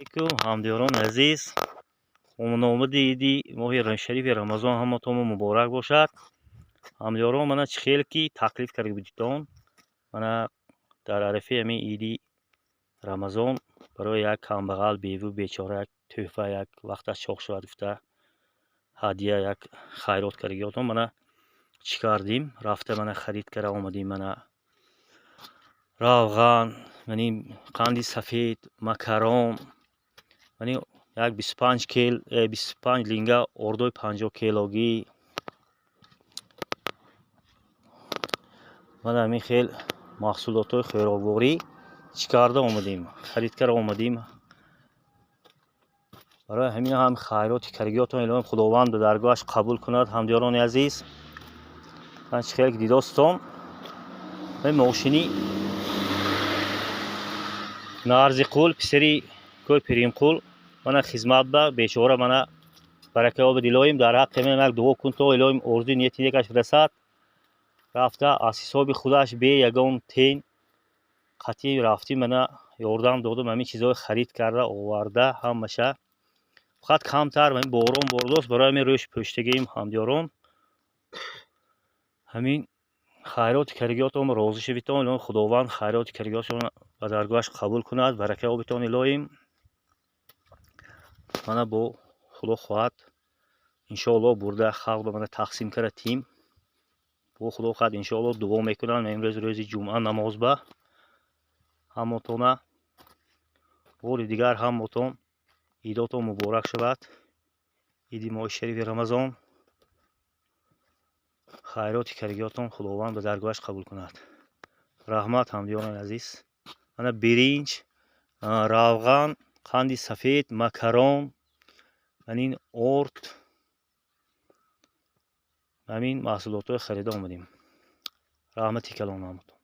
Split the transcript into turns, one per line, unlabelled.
علیکم همدیاران عزیز، اومد ایدی ماه شریف رمضان همتون مبارک باشد. همدیاران من چه خیلی کی تکلیف کرده بودیتون، من در عرفه امی ایدی رمضان برای یک کمبغل بیوه بیچاره یک تحفه، یک وقت چاق شود گفته هدیه، یک خیرات کردگیاتون من چی کردیم؟ رفته من خرید کرده آمدیم. من روغن، یعنی قند سفید، مکرون، یعنی یک 25 لینگه اردوی 50 کیلوگی. من همین خیلی محصولات های خیرآوری چی کرده آمدیم، خرید کرده آمدیم. برای همین هم خیرات کرگیاتون الهی خداوند به درگاهش قبول کند. همدیاران عزیز، من چه خیلی دیداستم به ماشینی نارزی قول پسری کوی پریم قول من خدمت به بیچاره من برکه آب دیلایم در حق من یک دعا کن تا الهی ارزوی نیتی یکش رسد. رفته از حساب خودش به یگان تین قطعی رفتیم من یاردم دادم، همین چیزای خرید کرده آورده همشه. فقط کمتر همین باران بارداست برای من روش پشتگیم. همدیاران همین خیرات کرگیاتون راضی شویتون، الهی خداوند خیرات کرگیاتون به درگاهش قبول کند. برکه آبتون الهی من با خدا خواهد انشاءالله برده خلق به من تقسیم کرده تیم با خدا خواهد انشاءالله دعا میکنم امروز روز جمعه نماز به همتون بار دیگر همتون عیداتون مبارک شود. عید ماه شریف رمضان خیرات کرگیاتون خداوند به درگاهش قبول کند. رحمت همدیاران عزیز، من برنج، روغن، قند سفید، مکرون، این ارد، همین محصولات خریده آمدیم. رحمتی کلام همتون.